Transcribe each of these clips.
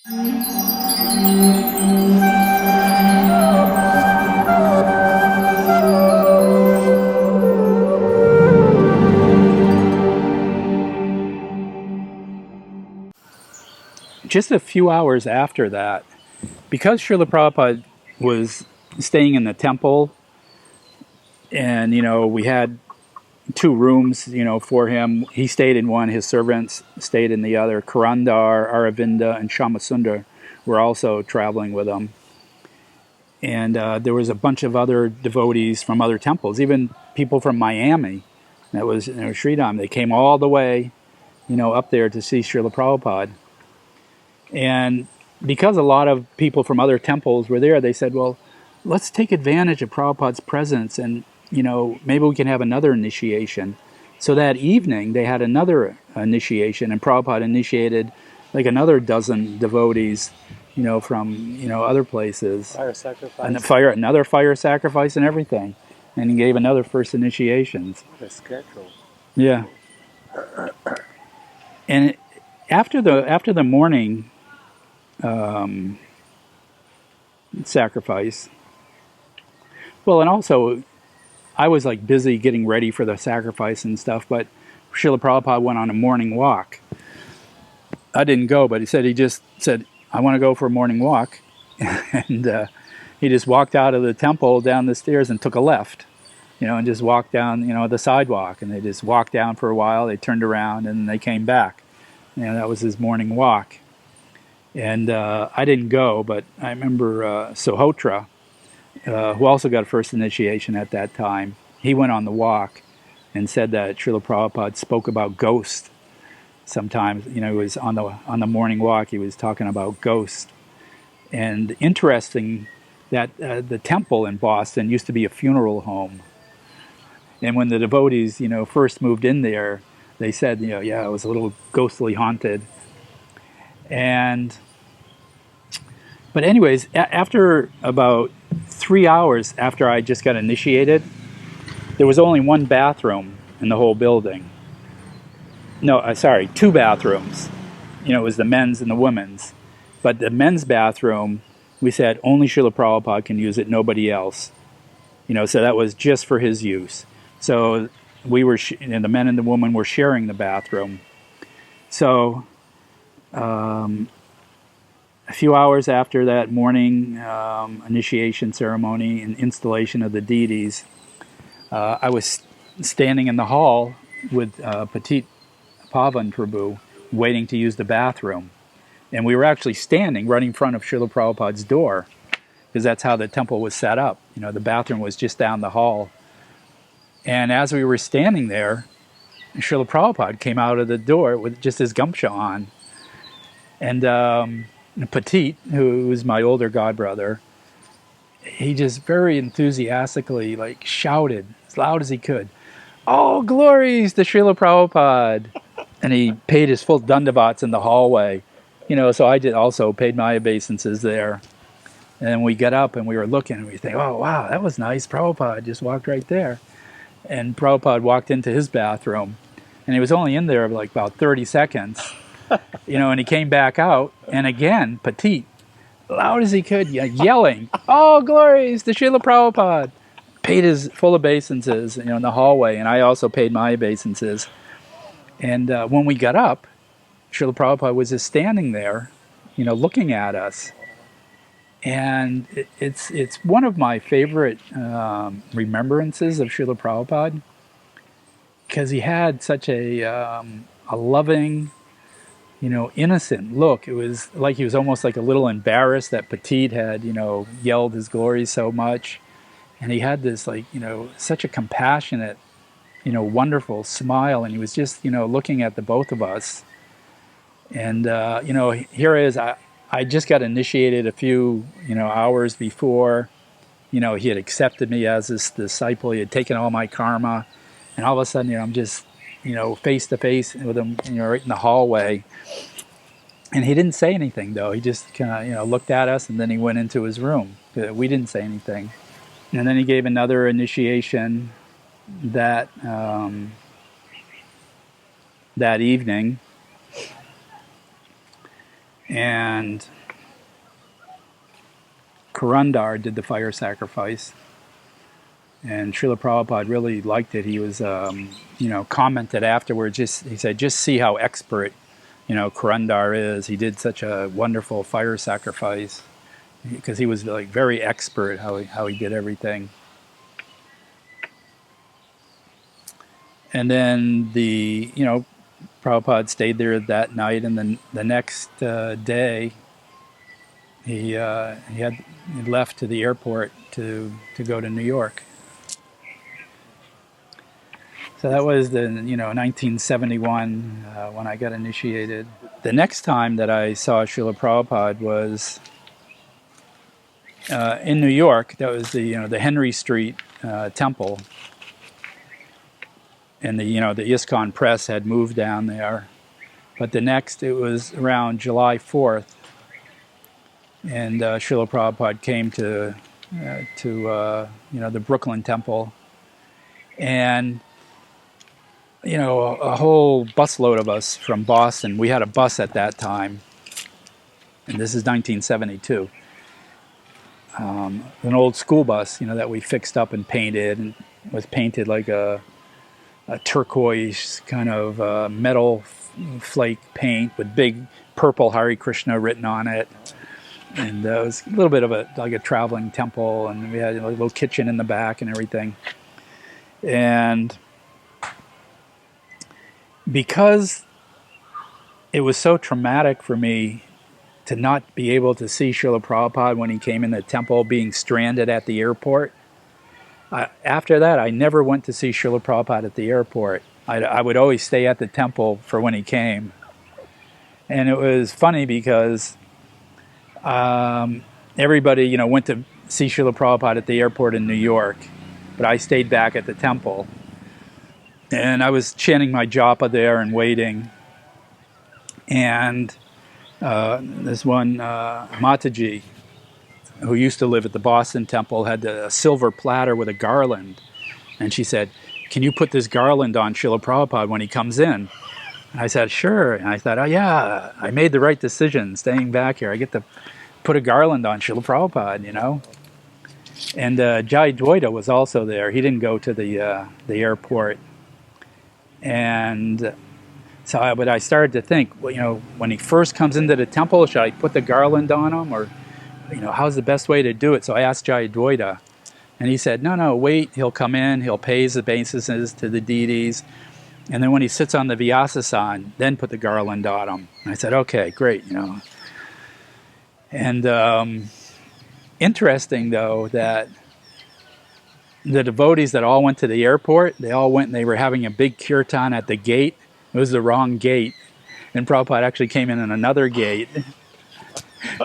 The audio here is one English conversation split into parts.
Just a few hours after that, because Srila Prabhupada was staying in the temple, and we had 2 rooms for him. He stayed in one, his servants stayed in the other. Karandar, Aravinda, and Shamasundar were also traveling with him. And there was a bunch of other devotees from other temples, even people from Miami. That was Sridham. They came all the way up there to see Srila Prabhupada. And because a lot of people from other temples were there, they said, well, let's take advantage of Prabhupada's presence and, maybe we can have another initiation. So that evening, they had another initiation, and Prabhupada initiated like another dozen devotees, from, other places. Fire sacrifice. And another fire sacrifice and everything. And he gave another first initiations. What a schedule. Yeah. And after the morning sacrifice, well, and also I was like busy getting ready for the sacrifice and stuff, but Srila Prabhupada went on a morning walk. I didn't go, but he just said, I want to go for a morning walk. And he just walked out of the temple down the stairs and took a left, and just walked down, the sidewalk. And they just walked down for a while. They turned around and they came back. That was his morning walk. And I didn't go, but I remember Sohotra, who also got a first initiation at that time, he went on the walk and said that Srila Prabhupada spoke about ghosts. Sometimes, he was on the morning walk, he was talking about ghosts. And interesting that the temple in Boston used to be a funeral home. And when the devotees, first moved in there, they said, it was a little ghostly haunted. But anyways, after about 3 hours after I just got initiated, there was only one bathroom in the whole building. No, sorry, 2 bathrooms. It was the men's and the women's. But the men's bathroom, we said only Srila Prabhupada can use it, nobody else. So that was just for his use. So we were, the men and the women were sharing the bathroom. So a few hours after that morning initiation ceremony and installation of the deities, I was standing in the hall with Petit Pavan Prabhu waiting to use the bathroom. And we were actually standing right in front of Srila Prabhupada's door, because that's how the temple was set up. The bathroom was just down the hall. And as we were standing there, Srila Prabhupada came out of the door with just his gamcha on. And Petit, who was my older godbrother, he just very enthusiastically shouted as loud as he could, "All glories to Srila Prabhupada!" And he paid his full dandavats in the hallway. So I did also paid my obeisances there. And then we got up and we were looking and we think, oh, wow, that was nice. Prabhupada just walked right there. And Prabhupada walked into his bathroom. And he was only in there about 30 seconds. And he came back out. And again, Petit, loud as he could, yelling, "All glories to Srila Prabhupada!" Paid his full obeisances, in the hallway. And I also paid my obeisances. And when we got up, Srila Prabhupada was just standing there, looking at us. And it's one of my favorite remembrances of Srila Prabhupada, because he had such a loving, innocent look. It was like he was almost like a little embarrassed that Petit had, yelled his glories so much. And he had this such a compassionate, wonderful smile. And he was just, looking at the both of us. And, here is, I just got initiated a few, hours before. He had accepted me as his disciple. He had taken all my karma. And all of a sudden, I'm just, face to face with him, right in the hallway. And he didn't say anything, though. He just kind of, looked at us, and then he went into his room. We didn't say anything. And then he gave another initiation that evening. and Kurandar did the fire sacrifice. And Srila Prabhupada really liked it. He was, commented afterwards. He said, just see how expert, Kurandar is. He did such a wonderful fire sacrifice because he was like very expert how he did everything. And then Prabhupada stayed there that night, and then the next day he left to the airport to go to New York. So that was the 1971 when I got initiated. The next time that I saw Srila Prabhupada was in New York. That was the Henry Street temple, and the ISKCON press had moved down there. But the next, it was around July 4th, and Srila Prabhupada came to the Brooklyn temple, and a whole busload of us from Boston. We had a bus at that time, and this is 1972. An old school bus, that we fixed up and painted, and was painted like a turquoise kind of metal flake paint with big purple Hare Krishna written on it. And it was a little bit of a traveling temple, and we had a little kitchen in the back and everything. And because it was so traumatic for me to not be able to see Srila Prabhupada when he came in the temple, being stranded at the airport, after that I never went to see Srila Prabhupada at the airport. I would always stay at the temple for when he came. And it was funny because everybody went to see Srila Prabhupada at the airport in New York, but I stayed back at the temple. And I was chanting my japa there and waiting. And this one Mataji, who used to live at the Boston temple, had a silver platter with a garland. And she said, "Can you put this garland on Srila Prabhupada when he comes in?" And I said, "Sure." And I thought, "Oh yeah, I made the right decision staying back here. I get to put a garland on Srila Prabhupada, And Jai Dwaita was also there. He didn't go to the airport. And so I started to think, well, when he first comes into the temple, should I put the garland on him, or how's the best way to do it? So I asked Jai Dwaita, and he said, no, wait, he'll come in, he'll pay his obeisances to the deities, and then when he sits on the Vyasasan, then put the garland on him. And I said, okay, great, And interesting, though, that the devotees that all went to the airport, they all went and they were having a big kirtan at the gate. It was the wrong gate. And Prabhupada actually came in another gate.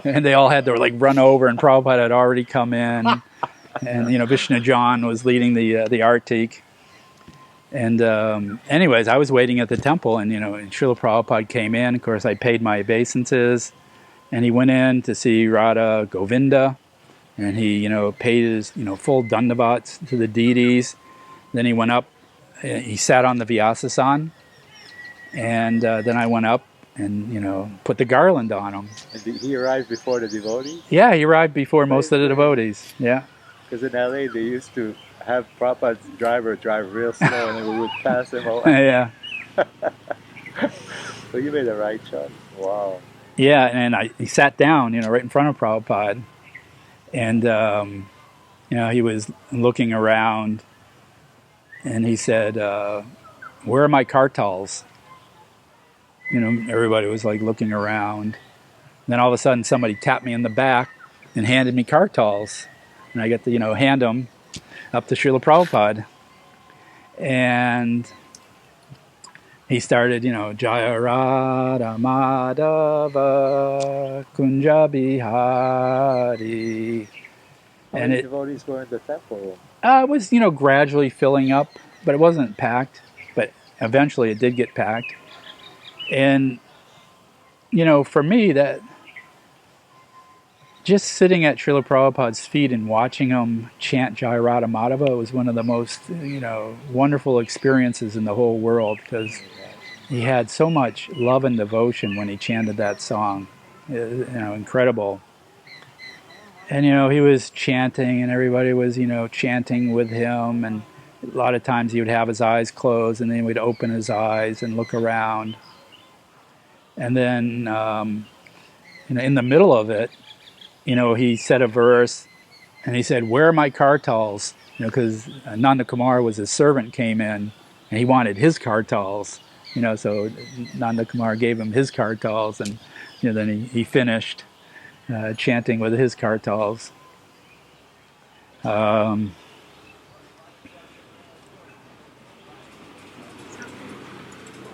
And they all had to run over, and Prabhupada had already come in. And, Vishnu John was leading the artik. And anyways, I was waiting at the temple, and, and Srila Prabhupada came in. Of course, I paid my obeisances. And he went in to see Radha Govinda. And he, paid his, full dandavats to the deities. Then he went up, he sat on the Vyasasan. And then I went up and, put the garland on him. And did he arrive before the devotees? Yeah, he arrived before most of the devotees, yeah. Because in LA, they used to have Prabhupada's driver drive real slow, and then we would pass him away. Yeah. So you made the right choice. Wow. Yeah, and he sat down, right in front of Prabhupada. And, he was looking around, and he said, "Where are my kartals?" Everybody was looking around. And then all of a sudden, somebody tapped me in the back and handed me kartals. And I got to, hand them up to Srila Prabhupada. And he started, Jaya Radha Madhava Kunja Bihari. How many devotees were in the temple? It was, gradually filling up, but it wasn't packed. But eventually it did get packed. And, for me, that just sitting at Srila Prabhupada's feet and watching him chant Jai Radha Madhava was one of the most, wonderful experiences in the whole world, because he had so much love and devotion when he chanted that song. incredible. And, he was chanting, and everybody was, chanting with him. And a lot of times he would have his eyes closed, and then he would open his eyes and look around. And then, in the middle of it, he said a verse, and he said, "Where are my kartals?" Because Nanda Kumar was his servant, came in, and he wanted his kartals. So Nanda Kumar gave him his kartals, and then he finished chanting with his kartals.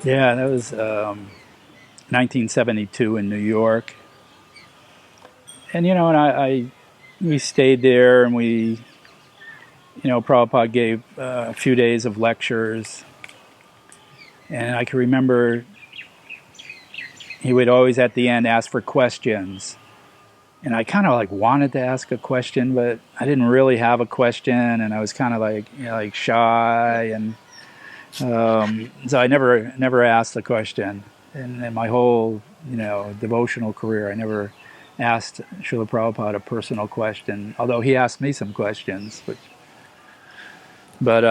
Yeah, that was 1972 in New York. And, we stayed there, and Prabhupada gave a few days of lectures. And I can remember he would always at the end ask for questions. And I kind of wanted to ask a question, but I didn't really have a question, and I was kind of shy, and so I never asked a question. And in my whole devotional career, I never asked Srila Prabhupada a personal question, although he asked me some questions. But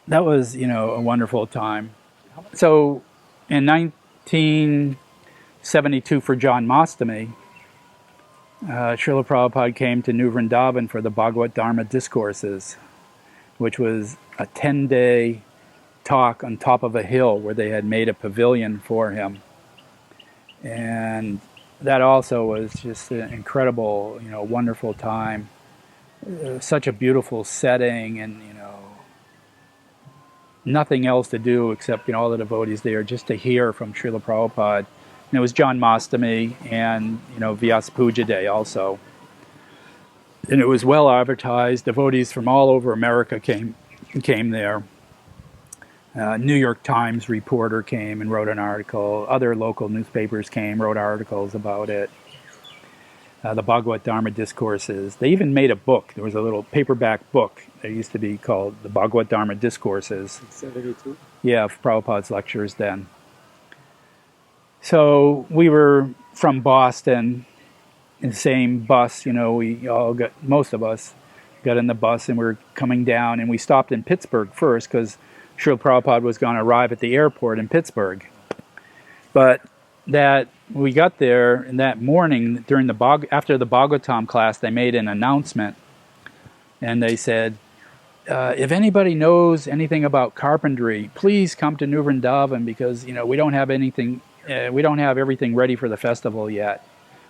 that was a wonderful time. So in 1972 for Janmashtami, Srila Prabhupada came to New Vrindaban for the Bhagavad Dharma discourses, which was a 10-day talk on top of a hill where they had made a pavilion for him. And that also was just an incredible, wonderful time. Such a beautiful setting, and nothing else to do except all the devotees there just to hear from Srila Prabhupada. And it was Janmashtami and Vyasa Puja Day also. And it was well advertised. Devotees from all over America came there. New York Times reporter came and wrote an article. Other local newspapers came, wrote articles about it. The Bhagavad Dharma discourses. They even made a book. There was a little paperback book that used to be called the Bhagavad Dharma discourses. 72? Yeah, for Prabhupada's lectures then. So we were from Boston in the same bus. Most of us got in the bus, and we were coming down, and we stopped in Pittsburgh first because Srila Prabhupada was going to arrive at the airport in Pittsburgh. But that we got there, and that morning after the Bhagavatam class, they made an announcement, and they said, if anybody knows anything about carpentry, please come to New Vrindavan, because we don't have anything, we don't have everything ready for the festival yet.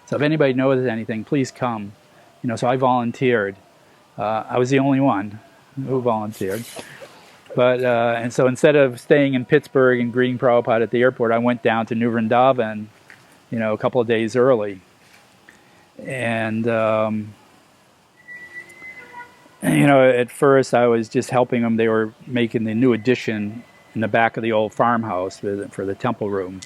So if anybody knows anything, please come. So I volunteered. I was the only one who volunteered. But and so instead of staying in Pittsburgh and greeting Prabhupada at the airport, I went down to New Vrindavan, a couple of days early. And at first I was just helping them. They were making the new addition in the back of the old farmhouse for the temple room.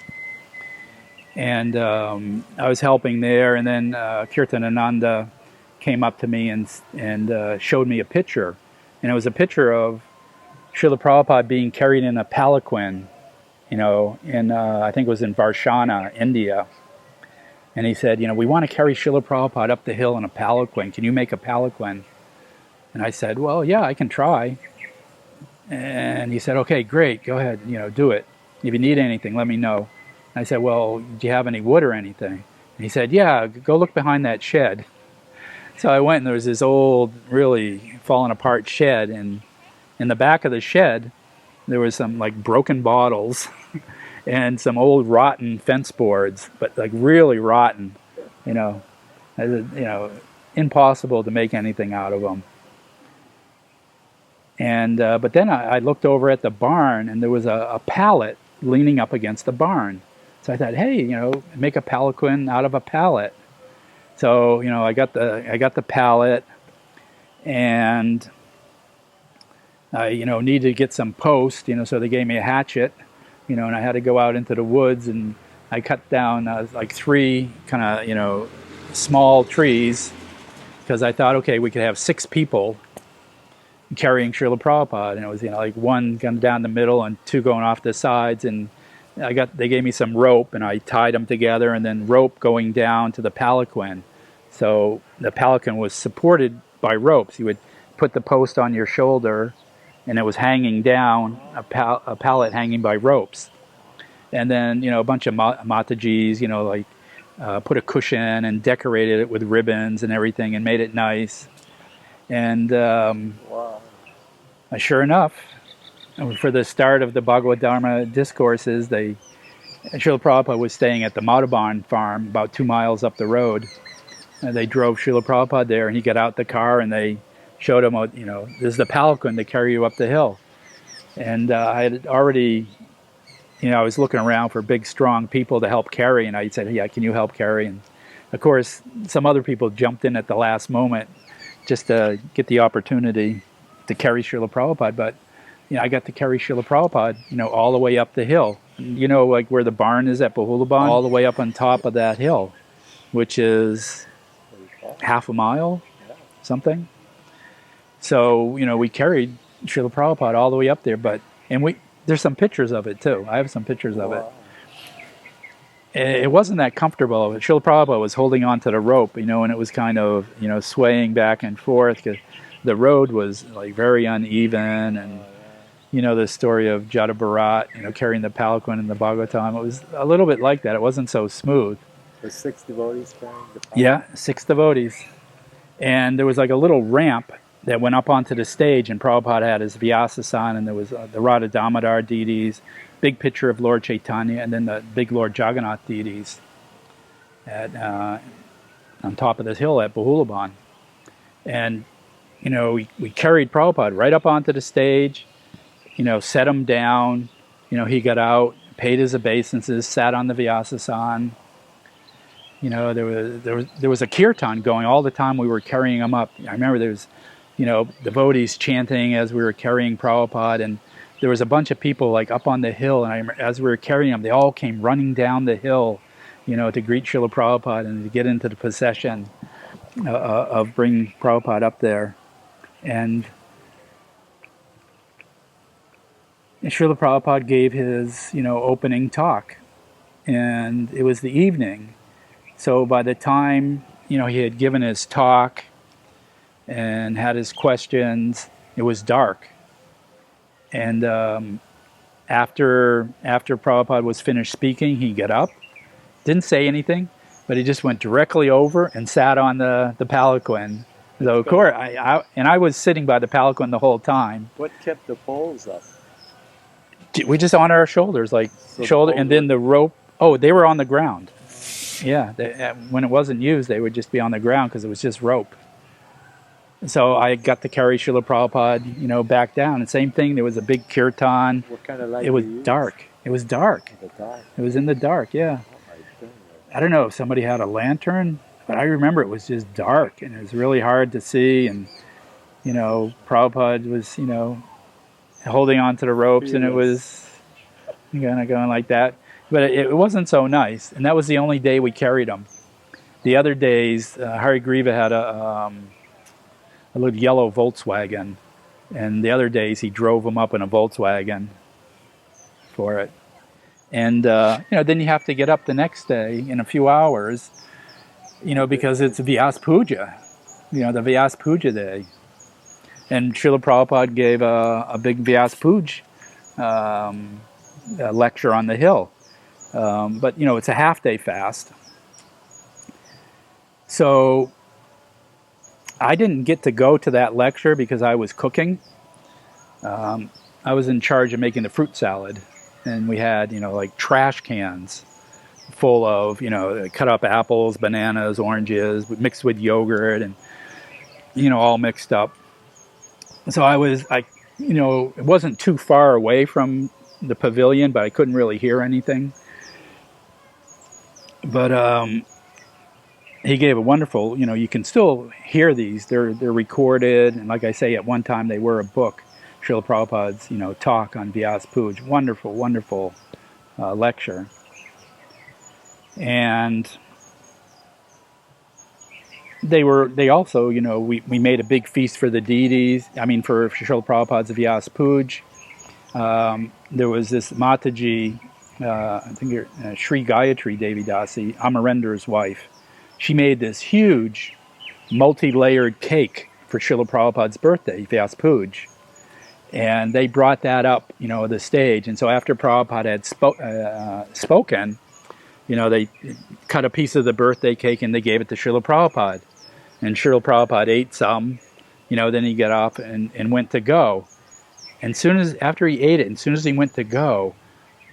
And I was helping there, and then Kirtanananda came up to me and showed me a picture. And it was a picture of Srila Prabhupada being carried in a palanquin, I think it was in Varshana, India. And he said, we want to carry Srila Prabhupada up the hill in a palanquin. Can you make a palanquin? And I said, well, yeah, I can try. And he said, okay, great, go ahead, do it. If you need anything, let me know. And I said, well, do you have any wood or anything? And he said, yeah, go look behind that shed. So I went, and there was this old, really fallen apart shed, and in the back of the shed, there was some broken bottles and some old rotten fence boards, but really rotten, impossible to make anything out of them. And but then I looked over at the barn, and there was a pallet leaning up against the barn. So I thought, hey, make a palanquin out of a pallet. So I got the pallet, and I, needed to get some posts, so they gave me a hatchet, and I had to go out into the woods, and I cut down 3 kind of, small trees, because I thought, okay, we could have 6 people carrying Srila Prabhupada, and it was, 1 going down the middle and 2 going off the sides, and They gave me some rope, and I tied them together, and then rope going down to the Pelican. So the Pelican was supported by ropes. You would put the post on your shoulder, and it was hanging down, a pallet hanging by ropes. And then, a bunch of Matajis, like put a cushion and decorated it with ribbons and everything and made it nice. And Wow. sure enough, for the start of the Bhagavad Dharma discourses, Srila Prabhupada was staying at the Madhavan farm about 2 miles up the road. And they drove Srila Prabhupada there, and he got out the car, and they showed him, this is the Pelican to carry you up the hill. And I had already, I was looking around for big, strong people to help carry, and I said, yeah, can you help carry? And of course, some other people jumped in at the last moment just to get the opportunity to carry Srila Prabhupada. But, I got to carry Srila Prabhupada, all the way up the hill. Like where the barn is at Bahulaban, all the way up on top of that hill, which is half a mile, something. So, we carried Srila Prabhupada all the way up there, there's some pictures of it too. I have some pictures of it. It wasn't that comfortable. Srila Prabhupada was holding on to the rope, and it was kind of, swaying back and forth because the road was like very uneven, and the story of Jada Bharat, carrying the Pelican in the Bhagavatam. It was a little bit like that. It wasn't so smooth. The 6 devotees carrying the Pelican? Yeah, 6 devotees. And there was like a little ramp that went up onto the stage, and Prabhupada had his Vyasa-san, and there was the Radha Damodar deities, big picture of Lord Chaitanya, and then the big Lord Jagannath deities on top of this hill at Bahulaban. And, we carried Prabhupada right up onto the stage, set him down, he got out, paid his obeisances, sat on the Vyasa-san. There was a kirtan going all the time we were carrying him up. I remember there was, devotees chanting as we were carrying Prabhupada, and there was a bunch of people like up on the hill, and I remember as we were carrying him, they all came running down the hill, to greet Srila Prabhupada and to get into the procession of bringing Prabhupada up there. And Srila Prabhupada gave his, opening talk, and it was the evening. So by the time, he had given his talk and had his questions, it was dark. And after Prabhupada was finished speaking, he got up, didn't say anything, but he just went directly over and sat on the Pelican. So of course, I was sitting by the Pelican the whole time. What kept the poles up? We just on our shoulders, and then the rope. Oh, they were on the ground. Yeah, when it wasn't used, they would just be on the ground because it was just rope. So I got to carry Srila Prabhupada, back down. And same thing, there was a big kirtan. What kind of light? It was dark. It was dark. It was in the dark, yeah. I don't know if somebody had a lantern, but I remember it was just dark, and it was really hard to see. And, Prabhupada was, holding on to the ropes, and it was kind of going like that. But it wasn't so nice, and that was the only day we carried him. The other days, Hare Griva had a little yellow Volkswagen, and the other days he drove him up in a Volkswagen for it. And then you have to get up the next day in a few hours, because it's Vyas Puja, the Vyas Puja day. And Srila Prabhupada gave a big Vyas Puja lecture on the hill. But, it's a half-day fast. So I didn't get to go to that lecture because I was cooking. I was in charge of making the fruit salad. And we had, like trash cans full of, cut up apples, bananas, oranges, mixed with yogurt and, all mixed up. So it wasn't too far away from the pavilion, but I couldn't really hear anything. But he gave a wonderful, you can still hear these. They're recorded, and like I say, at one time they were a book. Srila Prabhupada's, talk on Vyas Puja. Wonderful, wonderful lecture. And they also, we made a big feast for the deities. For Srila Prabhupada's Vyas Puja. There was this Mataji I think Sri Gayatri Devi Dasi, Amarendra's wife. She made this huge multi-layered cake for Srila Prabhupada's birthday, Vyas Puj. And they brought that up, the stage. And so after Prabhupada had spoken, they cut a piece of the birthday cake and they gave it to Srila Prabhupada. And Srila Prabhupada ate some, then he got off and went to go. And after he ate it, and as soon as he went to go,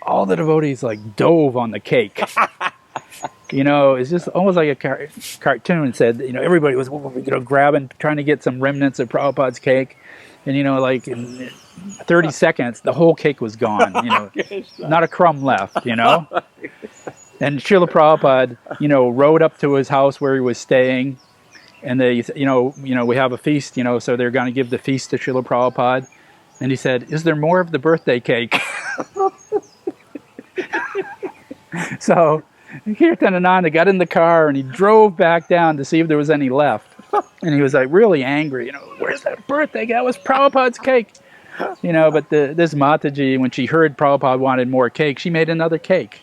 all the devotees dove on the cake. It's just almost like a cartoon. And said, everybody was, grabbing, trying to get some remnants of Prabhupada's cake. And, in 30 seconds, the whole cake was gone, not a crumb left, And Srila Prabhupada, rode up to his house where he was staying. And they, we have a feast, so they're going to give the feast to Srila Prabhupada. And he said, is there more of the birthday cake? So Kirtanananda got in the car and he drove back down to see if there was any left. And he was really angry, where's that birthday cake? That was Prabhupada's cake. But this Mataji, when she heard Prabhupada wanted more cake, she made another cake.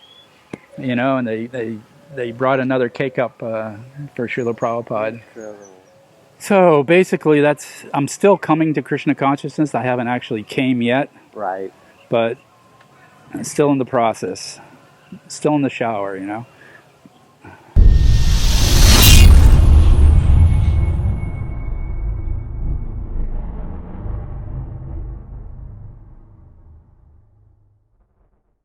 And they brought another cake up for Srila Prabhupada. Incredible. So basically I'm still coming to Krishna Consciousness. I haven't actually came yet. Right. But still in the process. Still in the shower,